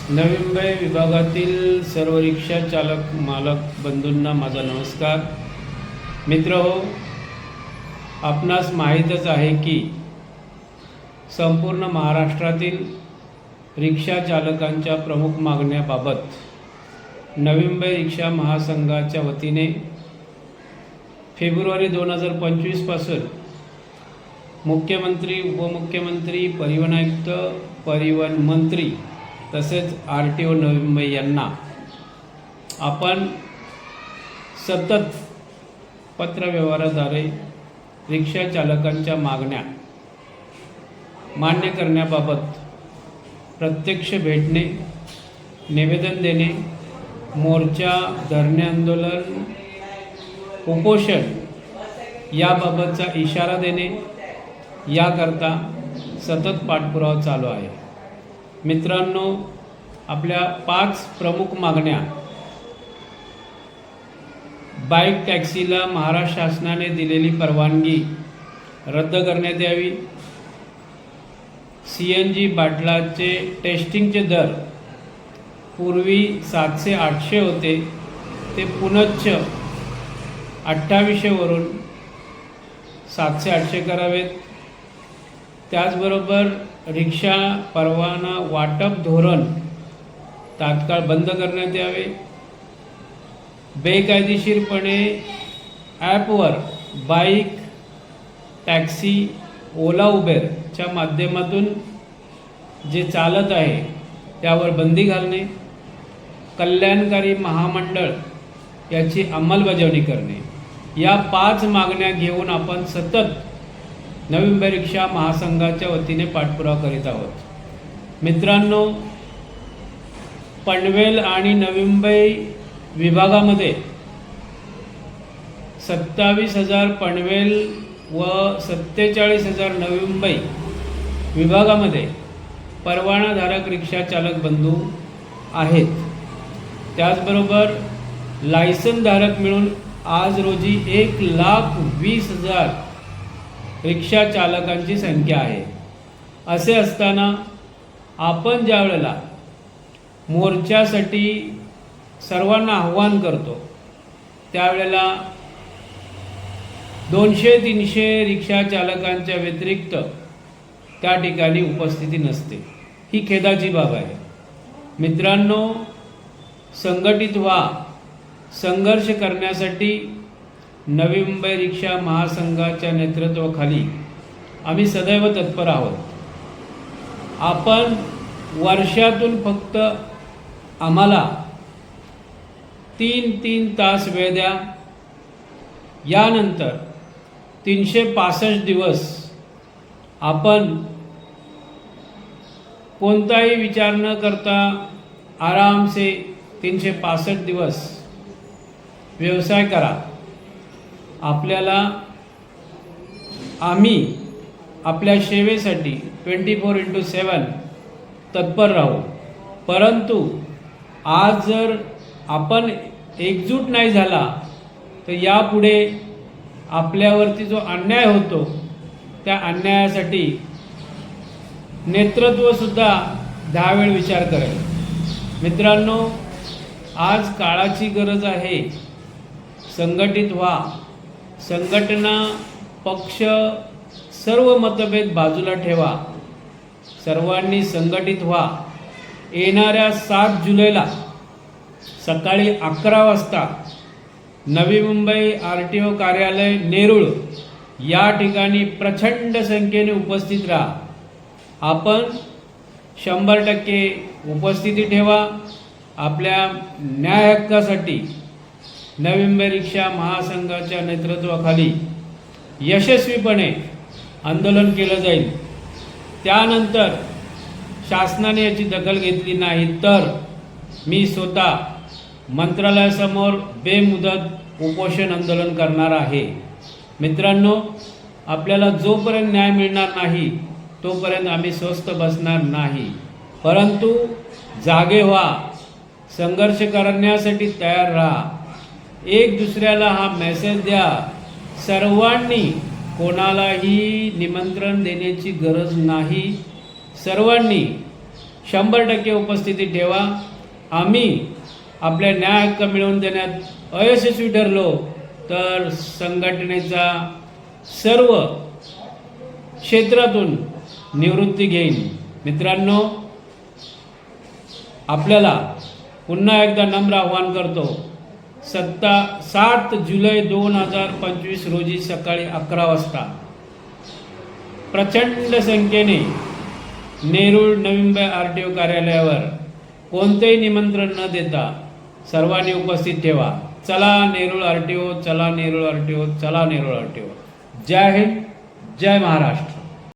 नवी मुंबई विभागातील सर्व रिक्षा चालक मालक बंधूंना माझा नमस्कार. मित्रहो, आपणास माहीतच आहे की संपूर्ण महाराष्ट्रातील रिक्षा चालकांच्या प्रमुख मागण्याबाबत नवी मुंबई रिक्षा महासंघाच्या वतीने फेब्रुवारी 2025 पासून मुख्यमंत्री, उपमुख्यमंत्री, परिवहन आयुक्त, परिवहन मंत्री तसेच RTO नवी मुंबई यांना आपण सतत पत्रव्यवहाराद्वारे रिक्षा चालकांच्या मागण्या मान्य करण्याबाबत प्रत्यक्ष भेटणे, निवेदन देणे, मोर्चा, धरणे आंदोलन, उपोषण याबाबतचा इशारा देणे याकरता सतत पाठपुरावा चालू आहे. मित्रांनो, आपल्या 5 प्रमुख मागण्या: बाईक टॅक्सीला महाराष्ट्र शासनाने दिलेली परवानगी रद्द करण्यात यावी, CNG बाटलाचे टेस्टिंगचे दर पूर्वी 700-800 होते ते पुनश्च 2800 वरून 700-800 करावेत. त्याचबरोबर रिक्षा परवाना वाटप धोरण तात्काळ बंद करण्यात यावे. बेकायदेशीरपणे ॲपवर बाईक, टॅक्सी, ओला, उबेरच्या माध्यमातून जे चालत आहे त्यावर बंदी घालणे, कल्याणकारी महामंडळ याची अंमलबजावणी करणे, या 5 मागण्या घेऊन आपण सतत नवी मुंबई रिक्षा महासंघाच्या वतीने पाठपुरावा करीत आहोत. मित्रांनो, पनवेल आणि नवी मुंबई विभागामध्ये 27,000 पनवेल व 47,000 नवी मुंबई विभागामध्ये परवानाधारक रिक्षा चालक बंधू आहेत. त्याचबरोबर लायसनधारक मिळून आज रोजी 1,20,000 रिक्षा चालकांची संख्या आहे. असे असताना आपण ज्या वेळेला मोर्चासाठी सर्वांना आव्हान करतो त्यावेळेला 200-300 रिक्षा चालकांच्या व्यतिरिक्त त्या ठिकाणी उपस्थिती नसते. ही खेदाची बाब आहे. मित्रांनो, संघटित व्हा. संघर्ष करण्यासाठी नवी मुंबई रिक्षा महासंघाच्या नेतृत्वाखाली आम्ही सदैव तत्पर आहोत. आपण वर्षातून फक्त आम्हाला 3 तास वेळ द्या. यानंतर 365 दिवस आपण कोणताही विचार न करता आराम से 365 दिवस व्यवसाय करा. आपल्याला आम्ही आपल्या सेवेसाठी 24/7 तत्पर राहू. परंतु आज जर आपण एकजूट नाही झाला तर यापुढे आपल्यावरती जो अन्याय होतो त्या अन्यायासाठी नेतृत्वसुद्धा 10 वेळ विचार करेल. मित्रांनो, आज काळाची गरज आहे. संघटित व्हा. संघटना, पक्ष, सर्व मतभेद बाजूला ठेवा. सर्वांनी संघटित व्हा. येणाऱ्या 7 जुलैला सकाळी 11 वाजता नवी मुंबई RTO कार्यालय नेरूळ या ठिकाणी प्रचंड संख्येने उपस्थित राहा. आपण 100% उपस्थिती ठेवा. आपल्या न्याय हक्कासाठी नवी मुंबई रिक्षा महासंघाच्या नेतृत्वाखाली यशस्वीपणे आंदोलन केलं जाईल. त्यानंतर शासनाने याची दखल घेतली नाही तर मी स्वतः मंत्रालयासमोर बेमुदत उपोषण आंदोलन करणार आहे. मित्रांनो, आपल्याला जोपर्यंत न्याय मिळणार नाही तोपर्यंत आम्ही स्वस्थ बसणार नाही. परंतु जागे व्हा. संघर्ष करण्यासाठी तयार राहा. एक दुसऱ्याला हा मेसेज द्या. सर्वांनी, कोणालाही निमंत्रण देण्याची गरज नाही. सर्वांनी 100% उपस्थिती ठेवा. आम्ही आपल्या न्याय हक्क मिळवून देण्यात अयशस्वी ठरलो तर संघटनेचा सर्व क्षेत्रातून निवृत्ती घेईन. मित्रांनो, आपल्याला पुन्हा एकदा नम्र आवाहन करतो. 7 जुलै 2025 रोजी सकाळी 11 वाजता प्रचंड संख्येने नेरूळ नवी मुंबई RTO कार्यालयावर कोणतेही निमंत्रण न देता सर्वांनी उपस्थित ठेवा. चला नेरूळ RTO, चला नेरूळ RTO, चला नेरूळ RTO. जय हिंद, जय महाराष्ट्र.